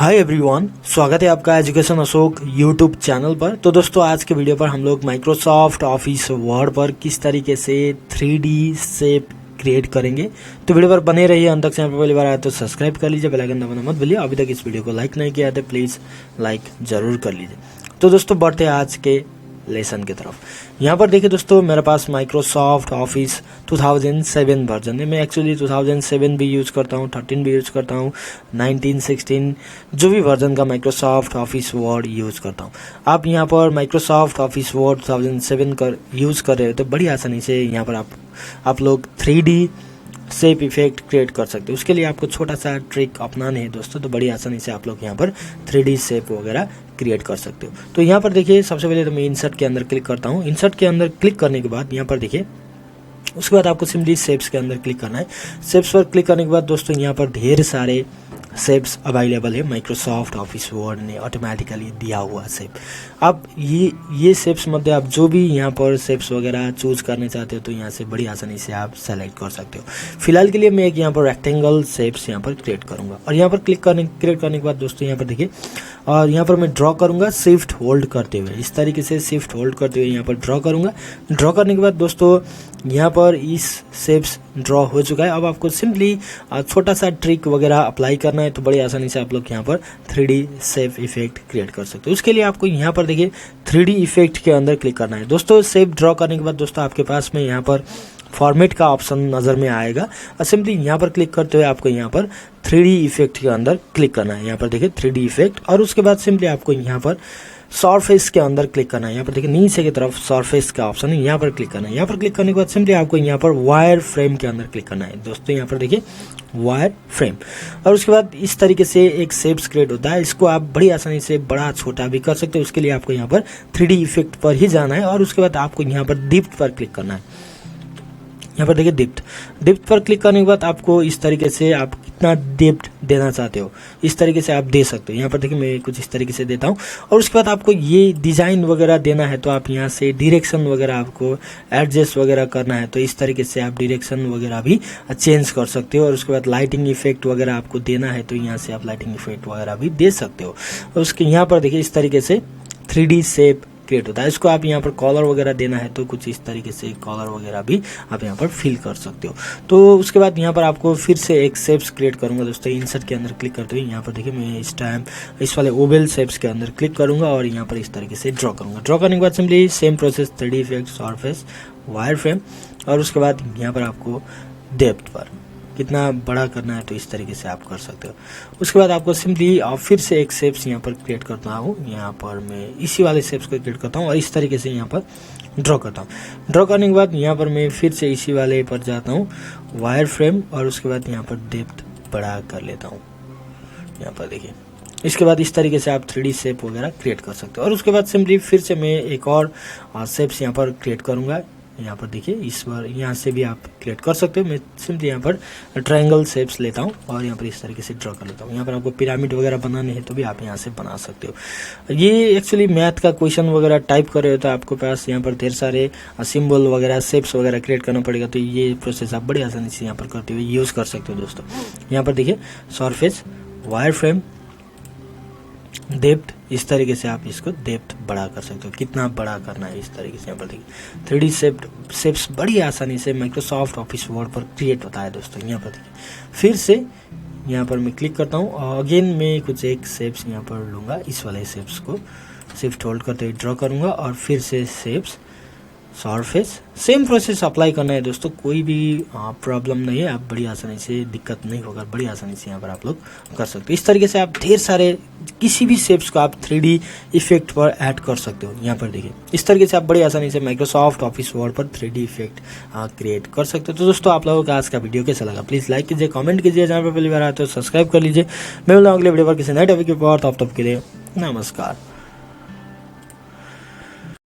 Hi everyone, स्वागत है आपका एजुकेशन अशोक यूट्यूब चैनल पर। तो दोस्तों आज के वीडियो पर हम लोग माइक्रोसॉफ्ट ऑफिस वर्ड पर किस तरीके से 3D शेप क्रिएट करेंगे। तो वीडियो पर बने रहिए अंत तक। चैनल पर पहली बार आया तो सब्सक्राइब कर लीजिए, बेल आइकन दबाना मत भूलिए। अभी तक इस वीडियो को लाइक नहीं किया है तो प्लीज़ लाइक ज़रूर कर लीजिए। तो दोस्तों बढ़ते हैं आज के लेसन की तरफ। यहाँ पर देखिए दोस्तों, मेरे पास माइक्रोसॉफ्ट ऑफिस 2007 वर्जन है। मैं एक्चुअली 2007 भी यूज़ करता हूँ, 13 भी यूज़ करता हूँ, 19, 16 जो भी वर्जन का माइक्रोसॉफ्ट ऑफिस वर्ड यूज़ करता हूँ। आप यहाँ पर माइक्रोसॉफ्ट ऑफिस वर्ड 2007 कर यूज़ कर रहे हो तो बड़ी आसानी से यहाँ पर आप लोग 3D शेप इफेक्ट क्रिएट कर सकते हो। उसके लिए आपको छोटा सा ट्रिक अपनाने है दोस्तों, तो बड़ी आसानी से आप लोग यहाँ पर 3D शेप वगैरह क्रिएट कर सकते हो। तो यहाँ पर देखिए, सबसे पहले तो मैं इंसर्ट के अंदर क्लिक करता हूँ। इंसर्ट के अंदर क्लिक करने के बाद यहाँ पर देखिए, उसके बाद आपको सिंपली शेप्स के अंदर क्लिक करना है। शेप्स पर क्लिक करने के बाद दोस्तों यहाँ पर ढेर सारे शेप्स अवेलेबल है। माइक्रोसॉफ्ट ऑफिस वर्ड ने ऑटोमेटिकली दिया हुआ शेप। आप ये शेप्स मध्य आप जो भी यहाँ पर शेप्स वगैरह चूज करने चाहते हो तो यहाँ से बड़ी आसानी से आप सेलेक्ट कर सकते हो। फिलहाल के लिए मैं एक यहाँ पर रेक्टेंगल शेप्स यहाँ पर क्रिएट करूँगा और यहाँ पर क्रिएट करने के बाद दोस्तों यहाँ पर देखिए, और यहाँ पर मैं ड्रॉ करूँगा शिफ्ट होल्ड करते हुए। इस तरीके से शिफ्ट होल्ड करते हुए यहाँ पर ड्रॉ करूँगा। ड्रॉ करने के बाद दोस्तों यहाँ पर इस शेप्स ड्रॉ हो चुका है। अब आपको सिंपली छोटा सा ट्रिक वगैरह अप्लाई करना है तो बड़ी आसानी से आप लोग यहाँ पर 3D शेप इफेक्ट क्रिएट कर सकते हो। उसके लिए आपको यहाँ पर देखिए 3D इफेक्ट के अंदर क्लिक करना है दोस्तों। शेप ड्रॉ करने के बाद दोस्तों आपके पास में यहाँ पर फॉर्मेट का ऑप्शन नज़र में आएगा और सिंपली यहाँ पर क्लिक करते हुए आपको यहाँ पर 3D इफेक्ट के अंदर क्लिक करना है। यहाँ पर देखिए 3D इफेक्ट, और उसके बाद सिंपली आपको यहाँ पर सरफेस के अंदर क्लिक करना है। यहाँ पर देखिए नीचे की तरफ सरफेस का ऑप्शन है, यहाँ पर क्लिक करना है। यहाँ पर क्लिक करने के बाद सिंपली आपको यहाँ पर वायर फ्रेम के अंदर क्लिक करना है दोस्तों। यहाँ पर देखिए वायर फ्रेम, और उसके बाद इस तरीके से एक शेप्स क्रिएट होता है। इसको आप बड़ी आसानी से बड़ा छोटा भी कर सकते हो। उसके लिए आपको यहाँ पर 3D इफेक्ट पर ही जाना है और उसके बाद आपको यहाँ पर डिप्थ पर क्लिक करना है। यहाँ पर देखिए डिप्थ पर क्लिक करने के बाद आपको इस तरीके से आप कितना डिप्थ देना चाहते हो इस तरीके से आप दे सकते हो। यहाँ पर देखिए मैं कुछ इस तरीके से देता हूँ, और उसके बाद आपको ये डिज़ाइन वगैरह देना है तो आप यहाँ से डायरेक्शन वगैरह आपको एडजस्ट वगैरह करना है तो इस तरीके से आप डायरेक्शन वगैरह भी चेंज कर सकते हो। और उसके बाद लाइटिंग इफेक्ट वगैरह आपको देना है तो यहाँ से आप लाइटिंग इफेक्ट वगैरह भी दे सकते हो। और उसके यहाँ पर देखिए इस तरीके से 3D शेप क्रिएट होता है। इसको आप यहाँ पर कलर वगैरह देना है तो कुछ इस तरीके से कलर वगैरह भी आप यहाँ पर फिल कर सकते हो। तो उसके बाद यहाँ पर आपको फिर से एक शेप्स क्रिएट करूँगा दोस्तों। इंसर्ट के अंदर क्लिक करते हुए यहाँ पर देखिए मैं इस टाइम इस वाले ओवल शेप्स के अंदर क्लिक करूँगा और यहाँ पर इस तरीके से ड्रॉ करूँगा। ड्रॉ करने के बाद simply same process 3D effect, surface, wire frame, और उसके बाद यहाँ पर आपको डेप्थ पर कितना बड़ा करना है तो इस तरीके से आप कर सकते हो। उसके बाद आपको सिंपली फिर से एक शेप्स यहाँ पर क्रिएट करता हूँ। यहाँ पर मैं इसी वाले शेप्स को क्रिएट करता हूँ और इस तरीके से यहाँ पर ड्रॉ करता हूँ। ड्रॉ करने के बाद यहाँ पर मैं फिर से इसी वाले पर जाता हूँ, वायर फ्रेम, और उसके बाद यहाँ पर डेप्थ बड़ा कर लेता हूँ। यहाँ पर देखिए, इसके बाद इस तरीके से आप 3D शेप वगैरह क्रिएट कर सकते हो। और उसके बाद सिंपली फिर से मैं एक और शेप्स यहाँ पर क्रिएट करूँगा। यहाँ पर देखिए इस बार यहाँ से भी आप क्रिएट कर सकते हो। मैं सिंपली यहाँ पर ट्रायंगल शेप्स लेता हूँ और यहाँ पर इस तरीके से ड्रॉ कर लेता हूँ। यहाँ पर आपको पिरामिड वगैरह बनाने हैं तो भी आप यहाँ से बना सकते हो। ये एक्चुअली मैथ का क्वेश्चन वगैरह टाइप कर रहे हो तो आपको पास यहाँ पर ढेर सारे सिंबल वगैरह शेप्स वगैरह क्रिएट करना पड़ेगा, तो ये प्रोसेस आप बड़ी आसानी से यहाँ पर करते हुए यूज़ कर सकते हो दोस्तों। यहाँ पर देखिए सरफेस, वायर फ्रेम, डेप्थ, इस तरीके से आप इसको डेप्थ बड़ा कर सकते हो। कितना बड़ा करना है इस तरीके से यहाँ पर देखिए 3D शेप्स बड़ी आसानी से माइक्रोसॉफ्ट ऑफिस वर्ड पर क्रिएट होता है दोस्तों। यहाँ पर देखिए फिर से यहाँ पर मैं क्लिक करता हूँ और अगेन मैं कुछ एक शेप्स यहाँ पर लूँगा। इस वाले शेप्स को शिफ्ट होल्ड करते हुए ड्रॉ करूँगा और फिर से shapes, surface, same process apply करना है दोस्तों। कोई भी प्रॉब्लम नहीं है, आप बड़ी आसानी से, दिक्कत नहीं होगा, बड़ी आसानी से यहाँ पर आप लोग कर सकते हो। इस तरीके से आप ढेर सारे किसी भी शेप्स को आप 3D इफेक्ट पर ऐड कर सकते हो। यहाँ पर देखिए इस तरीके से आप बड़ी आसानी से माइक्रोसॉफ्ट ऑफिस वर्ड पर 3D इफेक्ट क्रिएट कर सकते हो। तो दोस्तों आप लोगों का आज का वीडियो कैसा लगा प्लीज़ लाइक कीजिए, कमेंट कीजिए, जहाँ पर पहली बार आए तो सब्सक्राइब कर लीजिए। मैं मिलूंगा अगले वीडियो पर किसी नए टॉपिक के ऊपर। तब तक के लिए नमस्कार।